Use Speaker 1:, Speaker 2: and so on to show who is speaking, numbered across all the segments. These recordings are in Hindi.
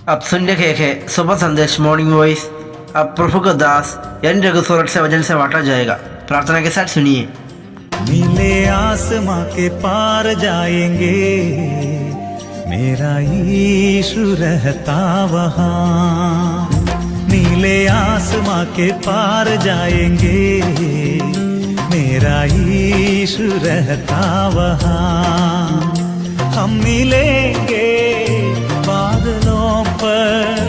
Speaker 1: आप सुन रहे हैं सुबह संदेश मॉर्निंग वॉइस। अब प्रभु का दास यानी रघुसौरठ से वचन से बांटा जाएगा। प्रार्थना के साथ सुनिए।
Speaker 2: नीले आसमां के पार जाएंगे, मेरा यीशु रहता वहाँ। नीले आसमां के पार जाएंगे, मेरा यीशु रहता वहाँ। हम मिलेंगे बादलों पर,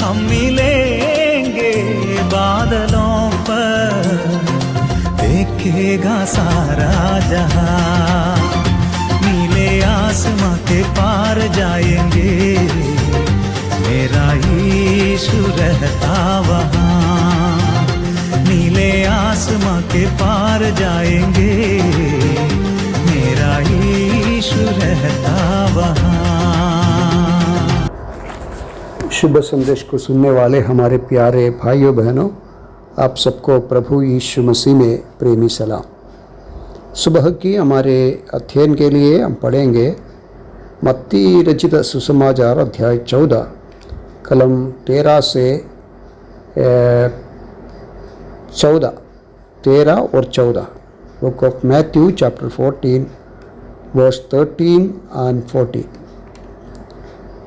Speaker 2: हम मिलेंगे बादलों पर, देखेगा सारा जहां। नीले आसमां के पार जाएंगे, मेरा यीशु रहता वहाँ। नीले आसमां के पार जाएंगे, मेरा यीशु रहता वहाँ।
Speaker 3: शुभ संदेश को सुनने वाले हमारे प्यारे भाइयों बहनों, आप सबको प्रभु यीशु मसीह में प्रेमी सलाम। सुबह की हमारे अध्ययन के लिए हम पढ़ेंगे मत्ती रचित सुसमाचार अध्याय 14 कलम 13 से 13 और 14। Book of Matthew chapter 14 verse 13 and 14।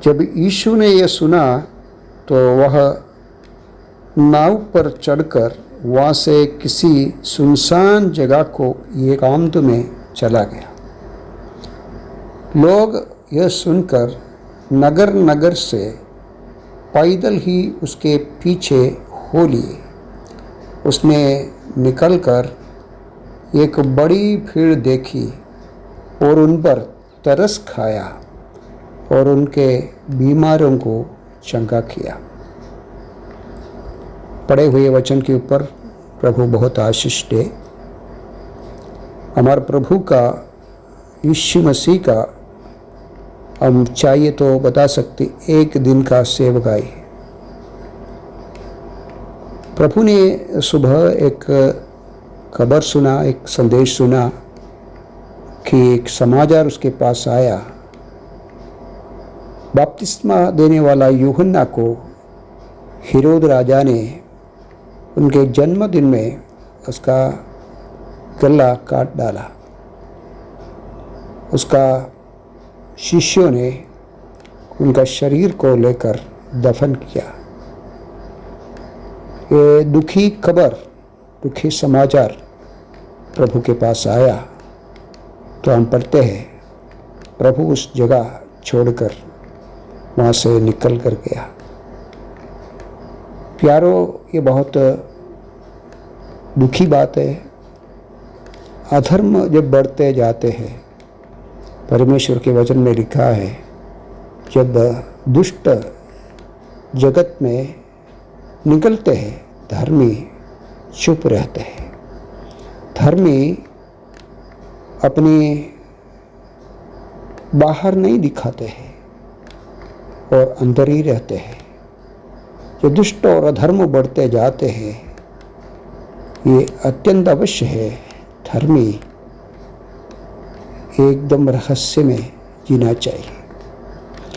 Speaker 3: जब यीशु ने यह सुना तो वह नाव पर चढ़कर वहाँ से किसी सुनसान जगह को एकांत में चला गया। लोग यह सुनकर नगर नगर से पैदल ही उसके पीछे हो लिए। उसने निकलकर एक बड़ी भीड़ देखी और उन पर तरस खाया और उनके बीमारों को चंगा किया। पढ़े हुए वचन के ऊपर प्रभु बहुत आशीष दे। हमारे प्रभु का यीशु मसीह का हम चाहिए तो बता सकते एक दिन का सेवकाई। प्रभु ने सुबह एक खबर सुना, एक संदेश सुना कि एक समाचार उसके पास आया। बपतिस्मा देने वाला यूहन्ना को हेरोद राजा ने उनके जन्मदिन में उसका गला काट डाला। उसका शिष्यों ने उनका शरीर को लेकर दफन किया। ये दुखी खबर, दुखी समाचार प्रभु के पास आया तो हम पढ़ते हैं प्रभु उस जगह छोड़कर वहाँ से निकल कर गया। प्यारो, ये बहुत दुखी बात है। अधर्म जब बढ़ते जाते हैं, परमेश्वर के वचन में लिखा है जब दुष्ट जगत में निकलते हैं, धर्मी चुप रहते हैं। धर्मी अपनी बाहर नहीं दिखाते हैं और अंदर ही रहते हैं। जो दुष्ट और अधर्म बढ़ते जाते हैं, ये अत्यंत अवश्य है धर्मी एकदम रहस्य में जीना चाहिए।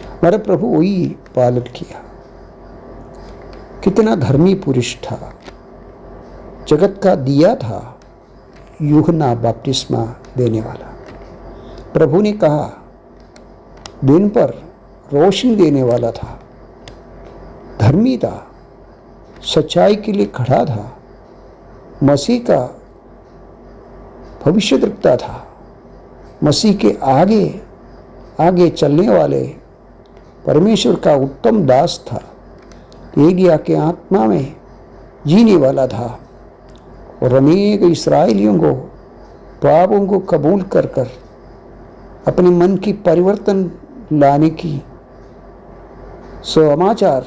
Speaker 3: हमारे प्रभु वही पालन किया। कितना धर्मी पुरुष था, जगत का दिया था यूहन्ना बपतिस्मा देने वाला। प्रभु ने कहा दिन पर रोशनी देने वाला था, धर्मी था, सच्चाई के लिए खड़ा था, मसीह का भविष्य रखता था, मसीह के आगे आगे चलने वाले परमेश्वर का उत्तम दास था, एलिया के आत्मा में जीने वाला था और अनेक इस्राएलियों को पापों को कबूल कर कर अपने मन की परिवर्तन लाने की समाचार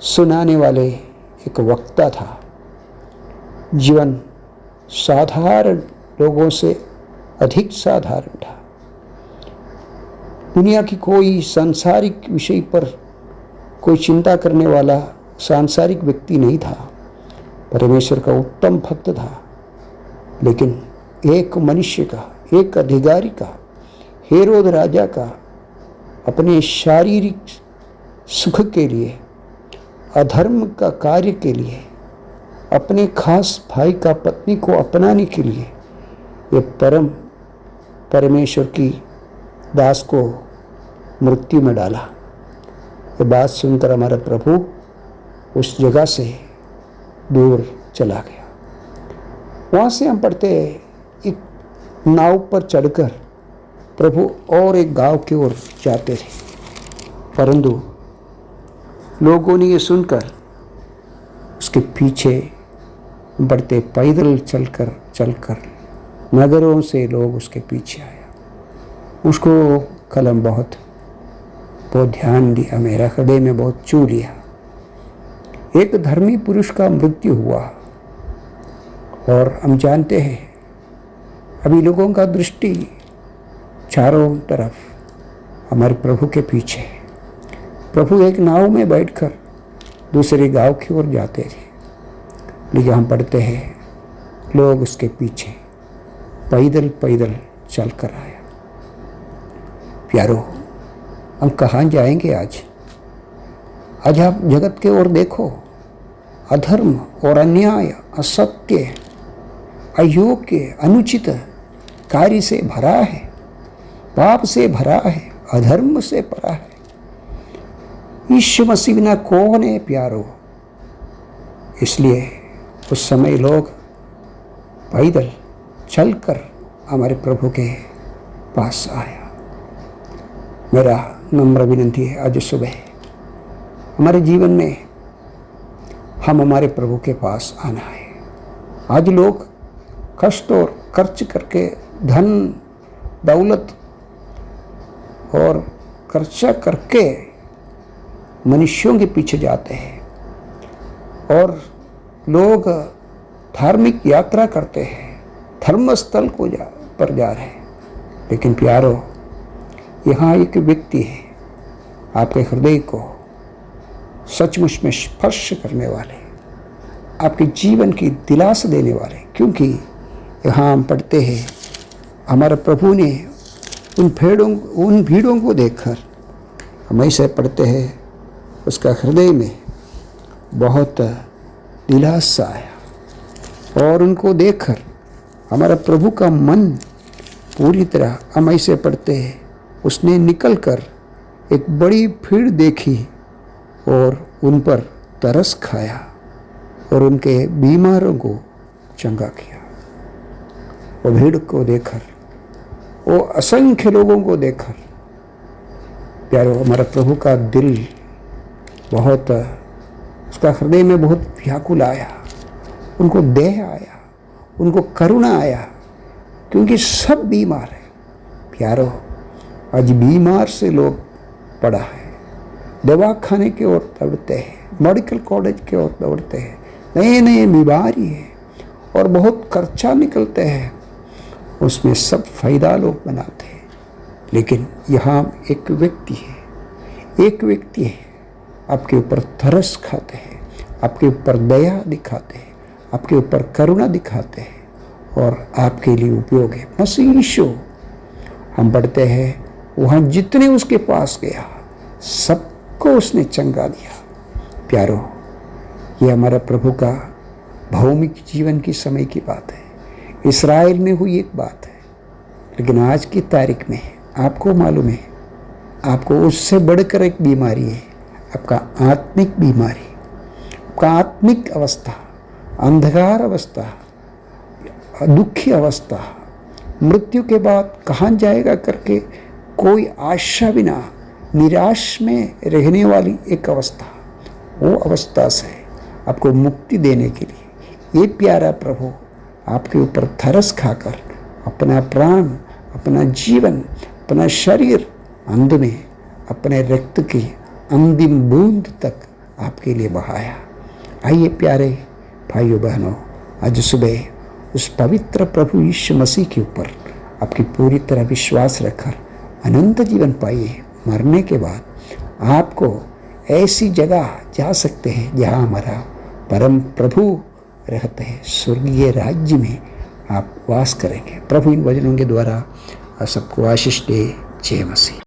Speaker 3: सुनाने वाले एक वक्ता था। जीवन साधारण लोगों से अधिक साधारण था। दुनिया की कोई सांसारिक विषय पर कोई चिंता करने वाला सांसारिक व्यक्ति नहीं था। परमेश्वर का उत्तम भक्त था, लेकिन एक मनुष्य का, एक अधिकारी का, हेरोद राजा का अपने शारीरिक सुख के लिए, अधर्म का कार्य के लिए, अपने खास भाई का पत्नी को अपनाने के लिए ये परमेश्वर की दास को मृत्यु में डाला। ये बात सुनकर हमारा प्रभु उस जगह से दूर चला गया। वहाँ से हम पढ़ते हैं, एक नाव पर चढ़कर प्रभु और एक गांव की ओर जाते थे, परंतु लोगों ने ये सुनकर उसके पीछे बढ़ते, पैदल चलकर नगरों से लोग उसके पीछे आया। उसको कलम बहुत ध्यान दिया, मेरा हृदय में बहुत छू लिया। एक धर्मी पुरुष का मृत्यु हुआ और हम जानते हैं अभी लोगों का दृष्टि चारों तरफ हमारे प्रभु के पीछे। प्रभु एक नाव में बैठकर दूसरे गांव की ओर जाते थे, लेकिन हम पढ़ते हैं लोग उसके पीछे पैदल चल कर आया। प्यारो, हम कहाँ जाएंगे आज? आज आप जगत के ओर देखो, अधर्म और अन्याय, असत्य, अयोग्य, अनुचित कार्य से भरा है, पाप से भरा है, अधर्म से भरा है। यीशु मसीह बिना कौन है प्यारो? इसलिए उस समय लोग पैदल चलकर हमारे प्रभु के पास आया। मेरा नम्र विनती है, आज सुबह हमारे जीवन में हम हमारे प्रभु के पास आना है। आज लोग कष्ट और खर्च करके धन दौलत और खर्चा करके मनुष्यों के पीछे जाते हैं और लोग धार्मिक यात्रा करते हैं, धर्मस्थल पर जा रहे हैं। लेकिन प्यारो, यहाँ एक व्यक्ति है आपके हृदय को सचमुच में स्पर्श करने वाले, आपके जीवन की दिलासा देने वाले। क्योंकि यहाँ हम पढ़ते हैं हमारे प्रभु ने उन भीड़ों को देखकर, हम ऐसे पढ़ते हैं, उसका हृदय में बहुत दिलासा आया और उनको देखकर हमारा प्रभु का मन पूरी तरह, हम ऐसे पढ़ते हैं, उसने निकलकर एक बड़ी भीड़ देखी और उन पर तरस खाया और उनके बीमारों को चंगा किया। वो भीड़ को देखकर, वो असंख्य लोगों को देखकर प्यारो, हमारा प्रभु का दिल बहुत, उसका हृदय में बहुत व्याकुल आया, उनको दया आया, उनको करुणा आया, क्योंकि सब बीमार है। प्यारो, आज बीमार से लोग पड़ा है, दवाखाने की ओर दौड़ते हैं, मेडिकल कॉलेज की ओर दौड़ते हैं, नए नए बीमारी है और बहुत खर्चा निकलते हैं, उसमें सब फायदा लोग बनाते हैं। लेकिन यहाँ एक व्यक्ति है आपके ऊपर तरस खाते हैं, आपके ऊपर दया दिखाते हैं, आपके ऊपर करुणा दिखाते हैं और आपके लिए उपयोग है। मसीह यीशु, हम पढ़ते हैं, वहाँ जितने उसके पास गया सबको उसने चंगा दिया। प्यारो, ये हमारा प्रभु का भौमिक जीवन की समय की बात है, इस्राएल में हुई एक बात है। लेकिन आज की तारीख में आपको मालूम है, आपको उससे बढ़कर एक बीमारी है, आपका आत्मिक बीमारी, आपका आत्मिक अवस्था, अंधकार अवस्था, दुखी अवस्था, मृत्यु के बाद कहाँ जाएगा करके कोई आशा बिना निराश में रहने वाली एक अवस्था, वो अवस्था से आपको मुक्ति देने के लिए ये प्यारा प्रभु आपके ऊपर तरस खाकर अपना प्राण, अपना जीवन, अपना शरीर अंत में अपने रक्त की अंतिम बूंद तक आपके लिए बहाया। आइए प्यारे भाइयों बहनों, आज सुबह उस पवित्र प्रभु यीशु मसीह के ऊपर आपकी पूरी तरह विश्वास रखकर अनंत जीवन पाइए। मरने के बाद आपको ऐसी जगह जा सकते हैं जहाँ हमारा परम प्रभु रहते हैं, स्वर्गीय राज्य में आप वास करेंगे। प्रभु इन वचनों के द्वारा सबको आशीष दे। जय मसीह।